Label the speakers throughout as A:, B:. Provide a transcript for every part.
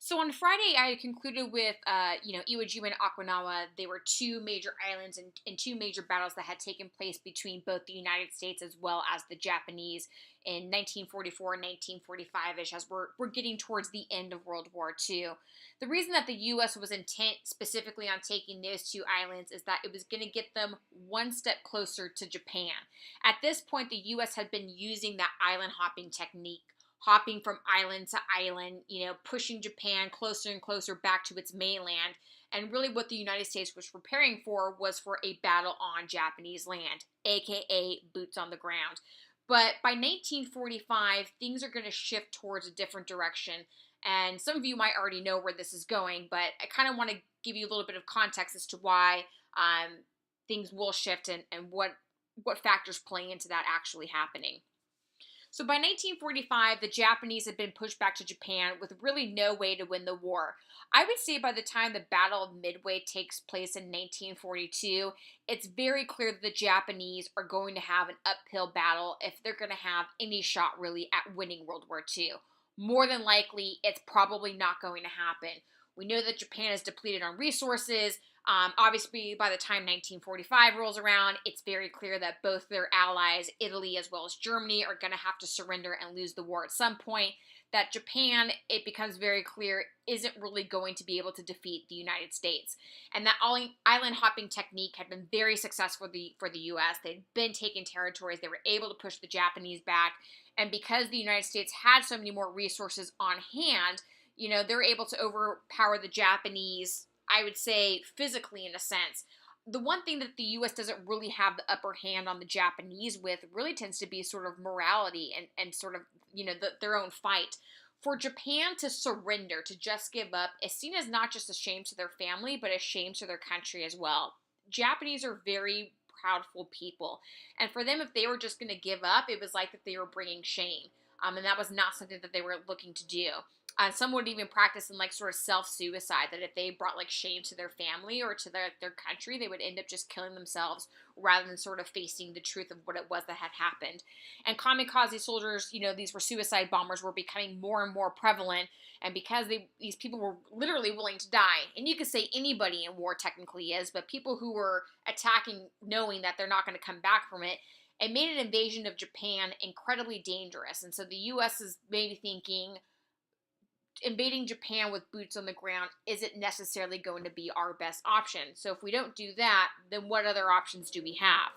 A: So on Friday, I concluded with, Iwo Jima and Okinawa. They were two major islands and two major battles that had taken place between both the United States as well as the Japanese in 1944 and 1945-ish, as we're getting towards the end of World War II. The reason that the U.S. was intent specifically on taking those two islands is that it was going to get them one step closer to Japan. At this point, the U.S. had been using that island hopping technique, hopping from island to island, pushing Japan closer and closer back to its mainland. And really, what the United States was preparing for was for a battle on Japanese land, aka boots on the ground. But by 1945, things are going to shift towards a different direction. And some of you might already know where this is going, but I kind of want to give you a little bit of context as to why things will shift and what factors play into that actually happening. So by 1945, the Japanese had been pushed back to Japan with really no way to win the war. I would say by the time the Battle of Midway takes place in 1942, it's very clear that the Japanese are going to have an uphill battle if they're going to have any shot really at winning World War II. More than likely, it's probably not going to happen. We know that Japan is depleted on resources. Obviously, by the time 1945 rolls around, it's very clear that both their allies, Italy as well as Germany, are going to have to surrender and lose the war at some point. That Japan, it becomes very clear, isn't really going to be able to defeat the United States. And that island hopping technique had been very successful for the U.S. They'd been taking territories. They were able to push the Japanese back. And because the United States had so many more resources on hand, they're able to overpower the Japanese, I would say, physically in a sense. The one thing that the U.S. doesn't really have the upper hand on the Japanese with really tends to be sort of morality and sort of, their own fight. For Japan to surrender, to just give up, is seen as not just a shame to their family, but a shame to their country as well. Japanese are very proudful people. And for them, if they were just going to give up, it was like that they were bringing shame. And that was not something that they were looking to do. Some would even practice in sort of self-suicide, that if they brought shame to their family or to their country, they would end up just killing themselves rather than sort of facing the truth of what it was that had happened. And kamikaze soldiers, these were suicide bombers, were becoming more and more prevalent. And because these people were literally willing to die, and you could say anybody in war technically is, but people who were attacking knowing that they're not going to come back from it, it made an invasion of Japan incredibly dangerous. And so the U.S. is maybe thinking, invading Japan with boots on the ground isn't necessarily going to be our best option. So if we don't do that, then what other options do we have?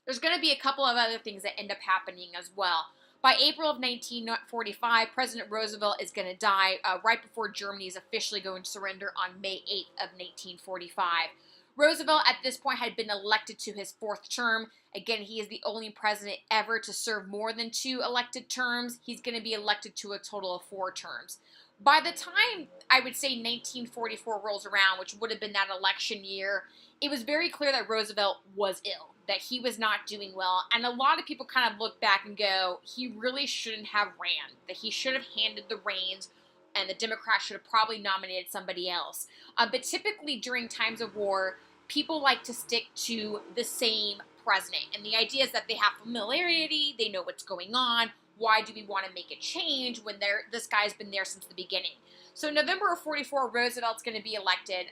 A: There's going to be a couple of other things that end up happening as well. By April of 1945, President Roosevelt is going to die right before Germany is officially going to surrender on May 8th of 1945. Roosevelt at this point had been elected to his fourth term. Again, he is the only president ever to serve more than 2 elected terms. He's going to be elected to a total of 4 terms. By the time, I would say, 1944 rolls around, which would have been that election year, it was very clear that Roosevelt was ill, that he was not doing well. And a lot of people kind of look back and go, he really shouldn't have ran, that he should have handed the reins, and the Democrats should have probably nominated somebody else. But typically during times of war, people like to stick to the same president. And the idea is that they have familiarity, they know what's going on. Why do we want to make a change when this guy's been there since the beginning? So November of 44, Roosevelt's going to be elected,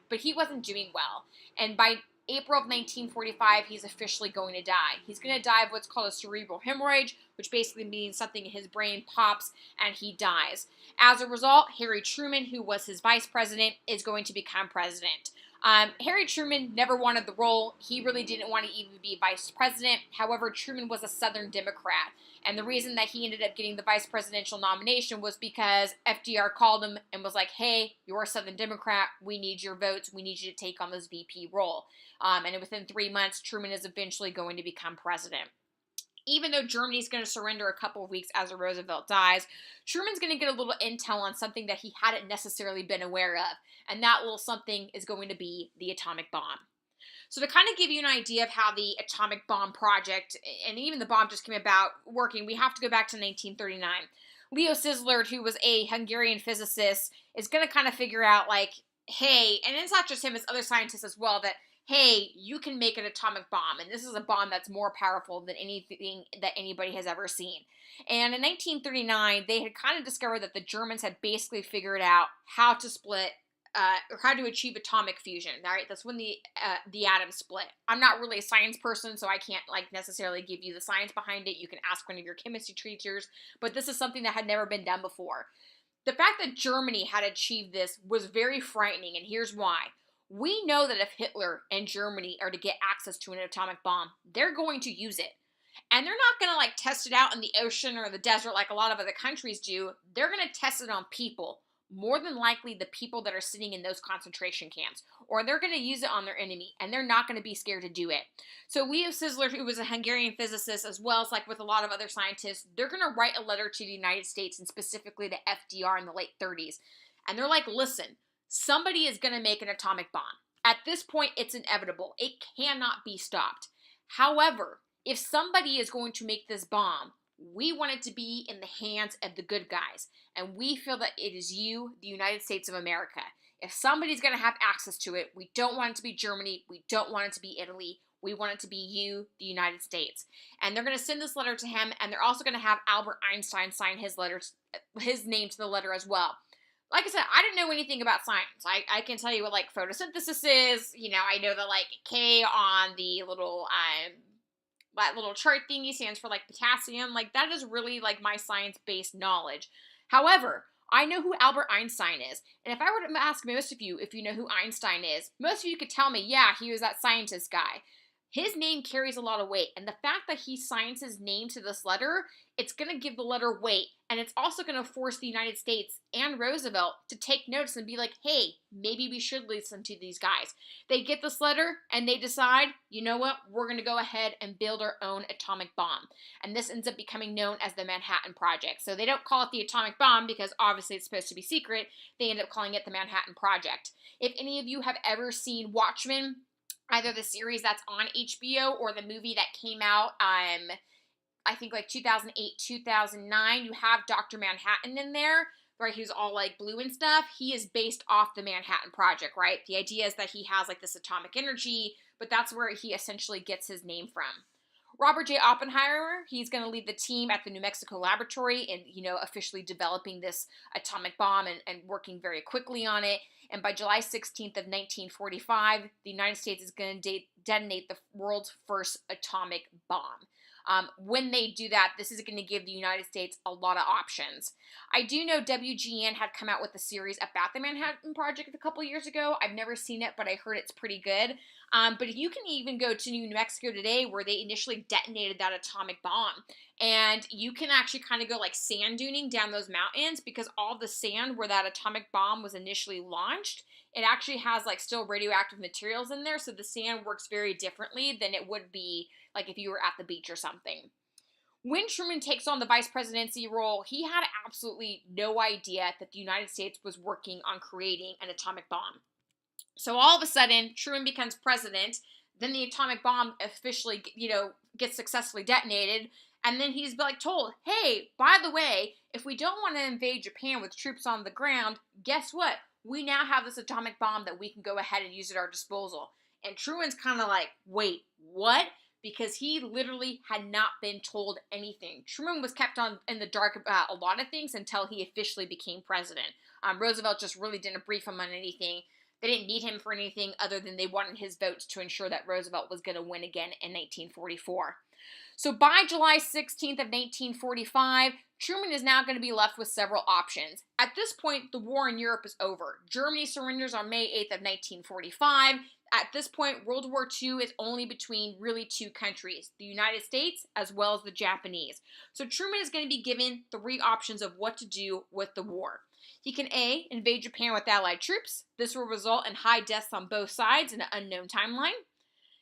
A: but he wasn't doing well. And by April of 1945, he's officially going to die. He's going to die of what's called a cerebral hemorrhage, which basically means something in his brain pops and he dies. As a result, Harry Truman, who was his vice president, is going to become president. Harry Truman never wanted the role. He really didn't want to even be vice president. However, Truman was a Southern Democrat. And the reason that he ended up getting the vice presidential nomination was because FDR called him and was like, hey, you're a Southern Democrat. We need your votes. We need you to take on this VP role. And within 3 months, Truman is eventually going to become president. Even though Germany's going to surrender a couple of weeks after Roosevelt dies, Truman's going to get a little intel on something that he hadn't necessarily been aware of. And that little something is going to be the atomic bomb. So to kind of give you an idea of how the atomic bomb project, and even the bomb just came about working, we have to go back to 1939. Leo Szilard, who was a Hungarian physicist, is going to kind of figure out hey, and it's not just him, it's other scientists as well, that hey, you can make an atomic bomb, and this is a bomb that's more powerful than anything that anybody has ever seen. And in 1939, they had kind of discovered that the Germans had basically figured out how to split or how to achieve atomic fusion. All right, that's when the atoms split. I'm not really a science person, so I can't like necessarily give you the science behind it. You can ask one of your chemistry teachers, but this is something that had never been done before. The fact that Germany had achieved this was very frightening, and here's why. We know that if Hitler and Germany are to get access to an atomic bomb, they're going to use it. And they're not going to like test it out in the ocean or the desert like a lot of other countries do. They're going to test it on people. More than likely the people that are sitting in those concentration camps. Or they're going to use it on their enemy, and they're not going to be scared to do it. So Leo Szilard, who was a Hungarian physicist, as well as like with a lot of other scientists, they're going to write a letter to the United States and specifically to FDR in the late 30s. And they're like, listen, somebody is going to make an atomic bomb. At this point, it's inevitable. It cannot be stopped. However, if somebody is going to make this bomb, we want it to be in the hands of the good guys. And we feel that it is you, the United States of America. If somebody's going to have access to it, we don't want it to be Germany. We don't want it to be Italy. We want it to be you, the United States. And they're going to send this letter to him, and they're also going to have Albert Einstein sign his name to the letter as well. Like I said, I didn't know anything about science. I can tell you what like photosynthesis is. You know, I know that like K on the little that little chart thingy stands for like potassium. Like that is really like my science-based knowledge. However, I know who Albert Einstein is. And if I were to ask most of you if you know who Einstein is, most of you could tell me, yeah, he was that scientist guy. His name carries a lot of weight, and the fact that he signs his name to this letter, it's going to give the letter weight, and it's also going to force the United States and Roosevelt to take notice and be like, hey, maybe we should listen to these guys. They get this letter, and they decide, you know what, we're going to go ahead and build our own atomic bomb. And this ends up becoming known as the Manhattan Project. So they don't call it the atomic bomb because obviously it's supposed to be secret. They end up calling it the Manhattan Project. If any of you have ever seen Watchmen, either the series that's on HBO or the movie that came out, I think like 2008, 2009, you have Dr. Manhattan in there, right? He's all like blue and stuff. He is based off the Manhattan Project, right? The idea is that he has like this atomic energy, but that's where he essentially gets his name from. Robert J. Oppenheimer, he's going to lead the team at the New Mexico laboratory and, you know, officially developing this atomic bomb and working very quickly on it. And by July 16th of 1945, the United States is going to detonate the world's first atomic bomb. When they do that, this is going to give the United States a lot of options. I do know WGN had come out with a series about the Manhattan Project a couple years ago. I've never seen it, but I heard it's pretty good. But you can even go to New Mexico today where they initially detonated that atomic bomb. And you can actually kind of go like sand duning down those mountains because all the sand where that atomic bomb was initially launched, it actually has like still radioactive materials in there. So the sand works very differently than it would be like if you were at the beach or something. When Truman takes on the vice presidency role, he had absolutely no idea that the United States was working on creating an atomic bomb. So all of a sudden, Truman becomes president, then the atomic bomb officially, gets successfully detonated, and then he's like told, hey, by the way, if we don't want to invade Japan with troops on the ground, guess what? We now have this atomic bomb that we can go ahead and use at our disposal. And Truman's kind of like, wait, what? Because he literally had not been told anything. Truman was kept in the dark about a lot of things until he officially became president. Roosevelt just really didn't brief him on anything. They didn't need him for anything other than they wanted his votes to ensure that Roosevelt was going to win again in 1944. So by July 16th of 1945, Truman is now going to be left with several options. At this point, the war in Europe is over. Germany surrenders on May 8th of 1945. At this point, World War II is only between really two countries, the United States as well as the Japanese. So Truman is going to be given three options of what to do with the war. He can A, invade Japan with Allied troops. This will result in high deaths on both sides in an unknown timeline.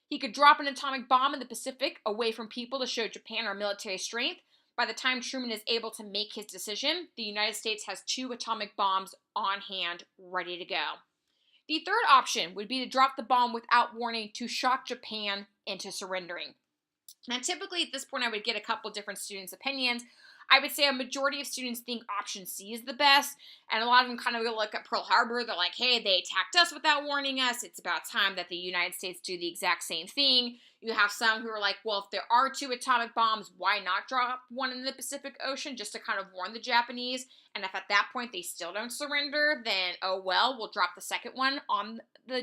A: He could drop an atomic bomb in the Pacific away from people to show Japan our military strength. By the time Truman is able to make his decision, the United States has 2 atomic bombs on hand, ready to go. The third option would be to drop the bomb without warning to shock Japan into surrendering. Now, typically at this point, I would get a couple different students' opinions. I would say a majority of students think option C is the best, and a lot of them kind of go look at Pearl Harbor. They're like, hey, they attacked us without warning us. It's about time that the United States do the exact same thing. You have some who are like, well, if there are 2 atomic bombs, why not drop one in the Pacific Ocean just to kind of warn the Japanese? And if at that point they still don't surrender, then oh well, we'll drop the second one on the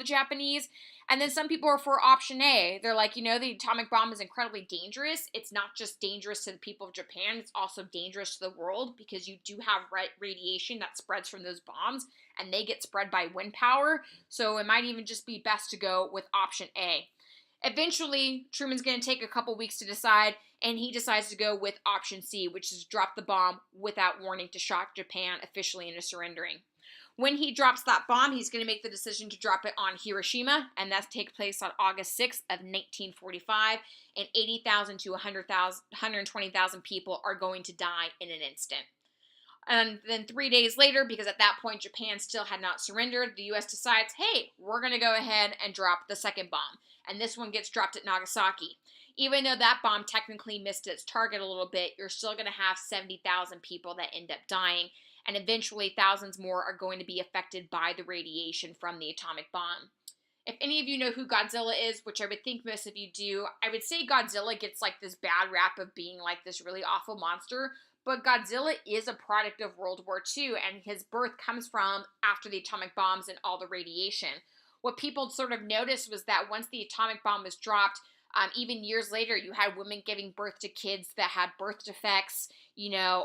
A: Japanese. And then some people are for option A. They're like, the atomic bomb is incredibly dangerous. It's not just dangerous to the people of Japan, it's also dangerous to the world because you do have radiation that spreads from those bombs, and they get spread by wind power. So it might even just be best to go with option A. Eventually, Truman's going to take a couple weeks to decide, and he decides to go with option C, which is drop the bomb without warning to shock Japan officially into surrendering. When he drops that bomb, he's going to make the decision to drop it on Hiroshima, and that takes place on August 6th of 1945, and 80,000 to 120,000 people are going to die in an instant. And then 3 days later, because at that point Japan still had not surrendered, the U.S. decides, hey, we're going to go ahead and drop the second bomb. And this one gets dropped at Nagasaki. Even though that bomb technically missed its target a little bit, you're still going to have 70,000 people that end up dying. And eventually thousands more are going to be affected by the radiation from the atomic bomb. If any of you know who Godzilla is, which I would think most of you do, I would say Godzilla gets like this bad rap of being like this really awful monster. But Godzilla is a product of World War II, and his birth comes from after the atomic bombs and all the radiation. What people sort of noticed was that once the atomic bomb was dropped, even years later, you had women giving birth to kids that had birth defects,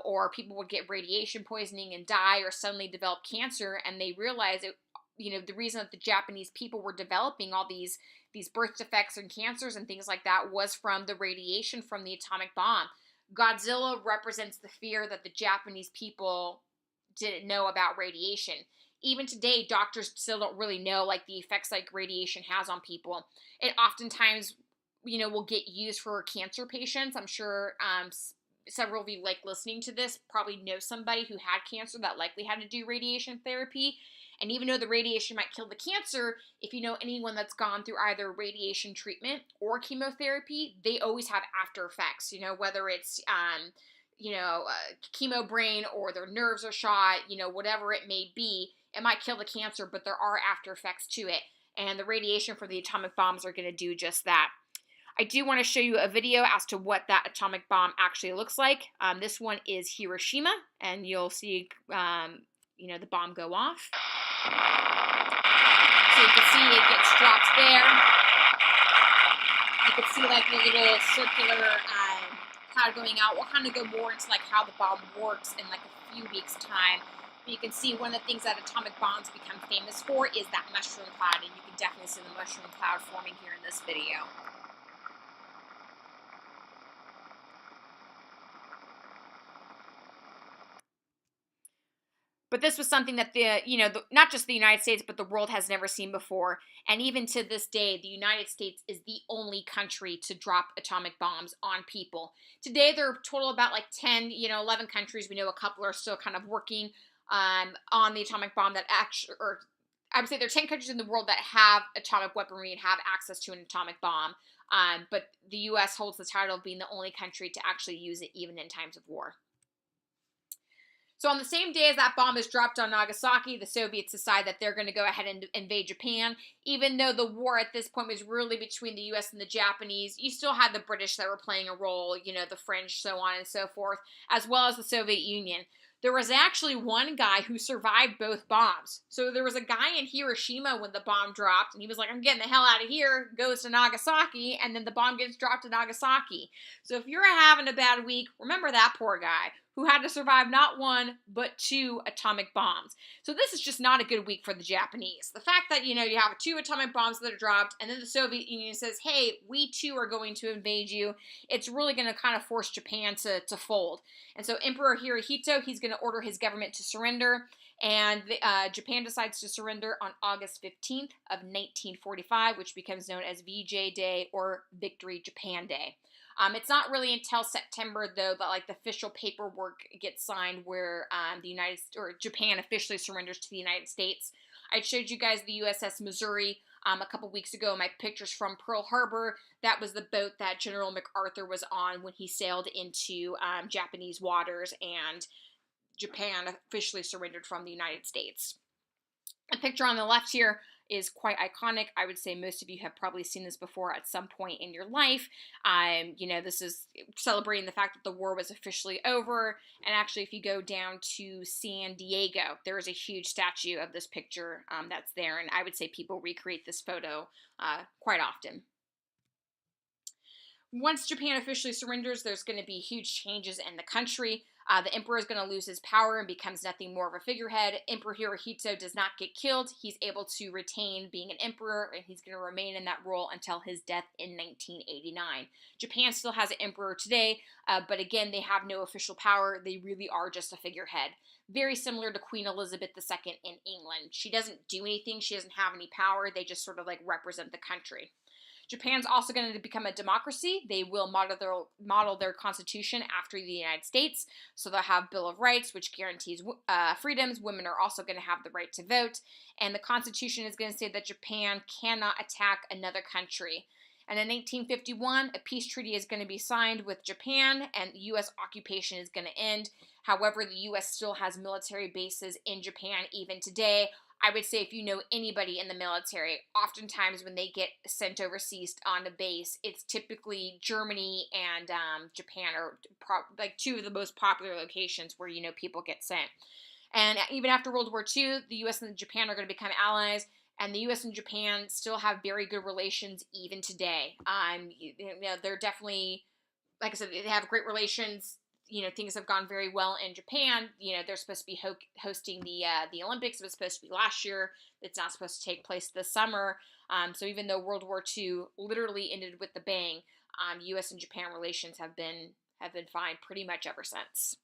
A: or people would get radiation poisoning and die or suddenly develop cancer, and they realized the reason that the Japanese people were developing all these birth defects and cancers and things like that was from the radiation from the atomic bomb. Godzilla represents the fear that the Japanese people didn't know about radiation. Even today, doctors still don't really know the effects radiation has on people. It oftentimes, will get used for cancer patients. I'm sure several of you listening to this probably know somebody who had cancer that likely had to do radiation therapy. And even though the radiation might kill the cancer, if you know anyone that's gone through either radiation treatment or chemotherapy, they always have after effects, whether it's, chemo brain or their nerves are shot, whatever it may be. It might kill the cancer, but there are after effects to it. And the radiation from the atomic bombs are going to do just that. I do want to show you a video as to what that atomic bomb actually looks like. This one is Hiroshima, and you'll see, the bomb go off. So you can see it gets dropped there. You can see the little circular cloud going out. We'll kind of go more into how the bomb works in a few weeks' time. But you can see one of the things that atomic bombs become famous for is that mushroom cloud, and you can definitely see the mushroom cloud forming here in this video. But this was something that not just the United States, but the world has never seen before. And even to this day, the United States is the only country to drop atomic bombs on people. Today, there are total about 10, 11 countries. We know a couple are still kind of working on the atomic bomb that actually, or I would say there are 10 countries in the world that have atomic weaponry and have access to an atomic bomb. But the U.S. holds the title of being the only country to actually use it even in times of war. So on the same day as that bomb is dropped on Nagasaki, the Soviets decide that they're going to go ahead and invade Japan. Even though the war at this point was really between the U.S. and the Japanese, you still had the British that were playing a role, the French, so on and so forth, as well as the Soviet Union. There was actually one guy who survived both bombs. So there was a guy in Hiroshima when the bomb dropped, and he was like, I'm getting the hell out of here, goes to Nagasaki, and then the bomb gets dropped to Nagasaki. So if you're having a bad week, remember that poor guy who had to survive not one, but 2 atomic bombs. So this is just not a good week for the Japanese. The fact that, you have 2 atomic bombs that are dropped, and then the Soviet Union says, hey, we too are going to invade you, it's really going to kind of force Japan to fold. And so Emperor Hirohito, he's going to order his government to surrender, and Japan decides to surrender on August 15th of 1945, which becomes known as VJ Day or Victory Japan Day. It's not really until September, though, that the official paperwork gets signed where Japan officially surrenders to the United States. I showed you guys the USS Missouri a couple weeks ago, my pictures from Pearl Harbor. That was the boat that General MacArthur was on when he sailed into Japanese waters and Japan officially surrendered from the United States. The picture on the left here is quite iconic. I would say most of you have probably seen this before at some point in your life. This is celebrating the fact that the war was officially over. And actually, if you go down to San Diego, there is a huge statue of this picture that's there. And I would say people recreate this photo quite often. Once Japan officially surrenders, there's going to be huge changes in the country. The emperor is going to lose his power and becomes nothing more of a figurehead. Emperor Hirohito does not get killed. He's able to retain being an emperor, and he's going to remain in that role until his death in 1989. Japan still has an emperor today, but again, they have no official power. They really are just a figurehead. Very similar to Queen Elizabeth II in England. She doesn't do anything. She doesn't have any power. They just sort of like represent the country. Japan's also going to become a democracy. They will model their constitution after the United States. So they'll have Bill of Rights, which guarantees freedoms. Women are also going to have the right to vote. And the constitution is going to say that Japan cannot attack another country. And in 1951, a peace treaty is going to be signed with Japan, and the U.S. occupation is going to end. However, the U.S. still has military bases in Japan even today. I would say if you know anybody in the military, oftentimes when they get sent overseas on a base, it's typically Germany and Japan are like two of the most popular locations where, people get sent. And even after World War II, the U.S. and Japan are going to become allies. And the U.S. and Japan still have very good relations even today. They're definitely, like I said, they have great relations. Things have gone very well in Japan. They're supposed to be hosting the Olympics. It was supposed to be last year. It's not supposed to take place this summer. So even though World War II literally ended with the bang, U.S. and Japan relations have been fine pretty much ever since.